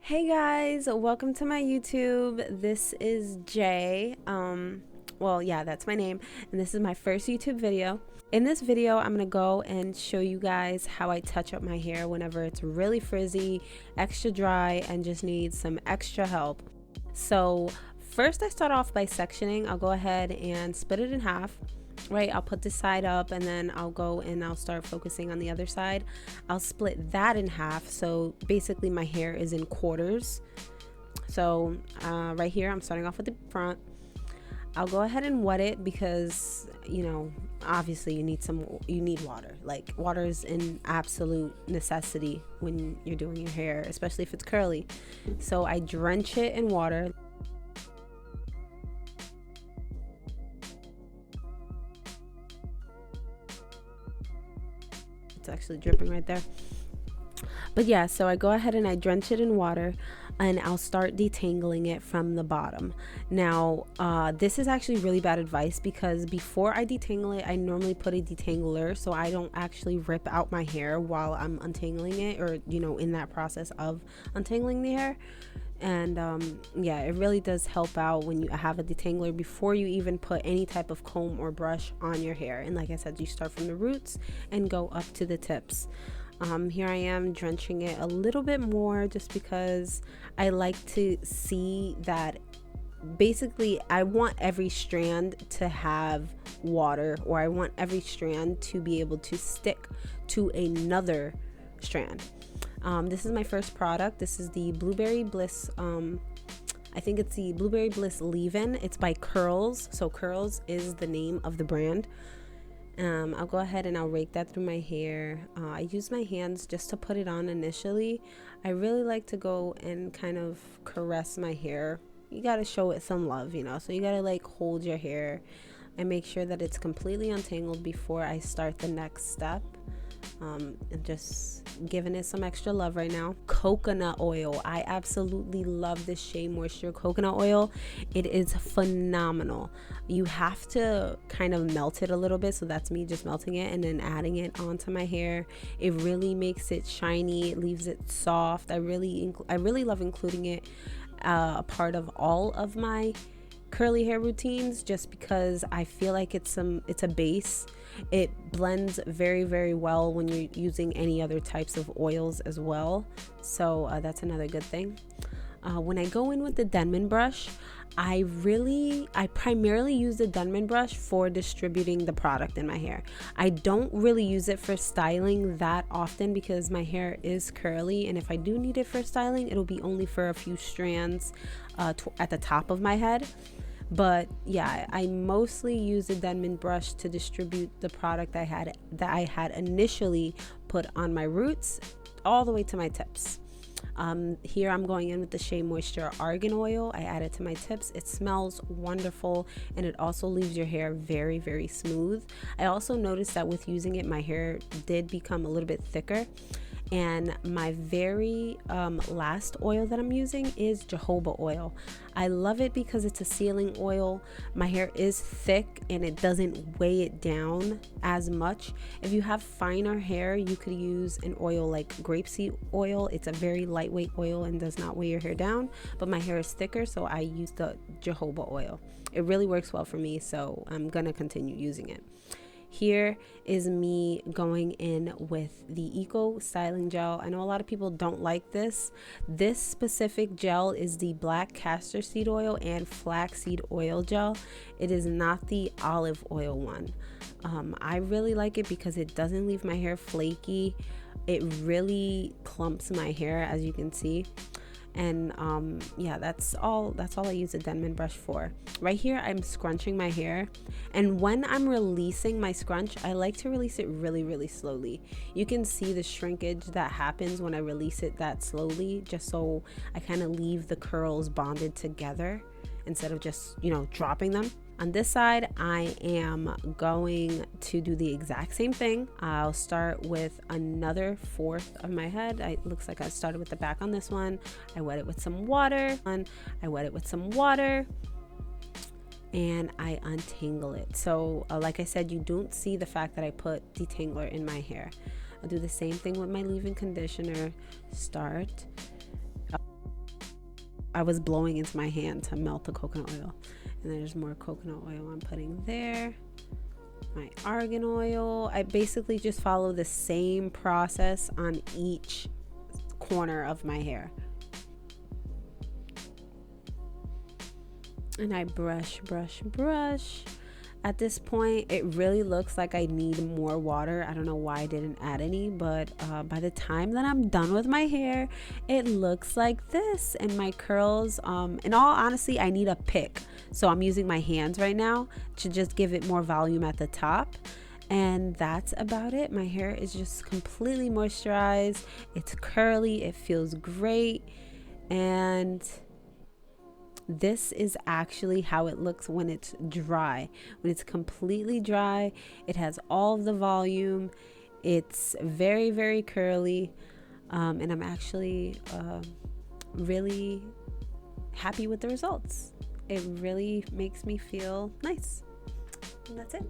Hey guys, welcome to my YouTube. This is Jay. Well, yeah, that's my name, and this is my first YouTube video. In this video, I'm gonna go and show you guys how I touch up my hair whenever it's really frizzy, extra dry, and just needs some extra help. So first I start off by sectioning. I'll go ahead and split it in half. Right, I'll put this side up and then I'll go and I'll start focusing on the other side. I'll split that in half, so basically my hair is in quarters. So right here I'm starting off with the front. I'll go ahead and wet it because, you know, obviously you need water. Like, water is an absolute necessity when you're doing your hair, especially if it's curly. So I drench it in water. It's actually dripping right there. But yeah, so I go ahead and I drench it in water and I'll start detangling it from the bottom. Now, this is actually really bad advice because before I detangle it, I normally put a detangler so I don't actually rip out my hair while I'm untangling it, or, you know, in that process of untangling the hair. And yeah, it really does help out when you have a detangler before you even put any type of comb or brush on your hair. And like I said, you start from the roots and go up to the tips. Here I am drenching it a little bit more just because I like to see that basically I want every strand to have water, or I want every strand to be able to stick to another strand. This is my first product. This is the Blueberry Bliss. I think it's the Blueberry Bliss leave-in. It's by Curls. So Curls is the name of the brand. I'll go ahead and I'll rake that through my hair. I use my hands just to put it on initially. I really like to go and kind of caress my hair. You gotta show it some love, you know, so you gotta like hold your hair and make sure that it's completely untangled before I start the next step. And just giving it some extra love right now. Coconut oil. I absolutely love this Shea Moisture coconut oil. It is phenomenal. You have to kind of melt it a little bit, so that's me just melting it and then adding it onto my hair. It really makes it shiny. It leaves it soft. I really love including it a part of all of my curly hair routines, just because I feel like it's a base. It blends very, very well when you're using any other types of oils as well. So that's another good thing. When I go in with the Denman brush, I primarily use the Denman brush for distributing the product in my hair. I don't really use it for styling that often because my hair is curly, and if I do need it for styling, it'll be only for a few strands at the top of my head. But yeah, I mostly use the Denman brush to distribute the product that I had initially put on my roots all the way to my tips. Here I'm going in with the Shea Moisture Argan Oil. I add it to my tips. It smells wonderful, and it also leaves your hair very, very smooth. I also noticed that with using it, my hair did become a little bit thicker. And my very last oil that I'm using is jojoba oil. I love it because it's a sealing oil. My hair is thick and it doesn't weigh it down as much. If you have finer hair, you could use an oil like grapeseed oil. It's a very lightweight oil and does not weigh your hair down, but my hair is thicker, so I use the jojoba oil. It really works well for me, so I'm gonna continue using it. Here is me going in with the Eco Styling Gel. I know a lot of people don't like this. This specific gel is the black castor seed oil and flaxseed oil gel. It is not the olive oil one. I really like it because it doesn't leave my hair flaky. It really clumps my hair, as you can see. And yeah, that's all I use a Denman brush for. Right here I'm scrunching my hair, and when I'm releasing my scrunch, I like to release it really, really slowly. You can see the shrinkage that happens when I release it that slowly, just so I kind of leave the curls bonded together instead of just, you know, dropping them. On this side, I am going to do the exact same thing. I'll start with another fourth of my head. It looks like I started with the back on this one. I wet it with some water. And I untangle it. So like I said, you don't see the fact that I put detangler in my hair. I'll do the same thing with my leave-in conditioner. Start I was blowing into my hand to melt the coconut oil. And there's more coconut oil I'm putting there. My argan oil. I basically just follow the same process on each corner of my hair. And I brush. At this point, it really looks like I need more water. I don't know why I didn't add any, but by the time that I'm done with my hair, it looks like this. And my curls, in all honesty, I need a pick. So I'm using my hands right now to just give it more volume at the top. And that's about it. My hair is just completely moisturized. It's curly. It feels great. And this is actually how it looks when it's dry. When it's completely dry, it has all of the volume. It's very, very curly. And I'm actually really happy with the results. It really makes me feel nice. And that's it.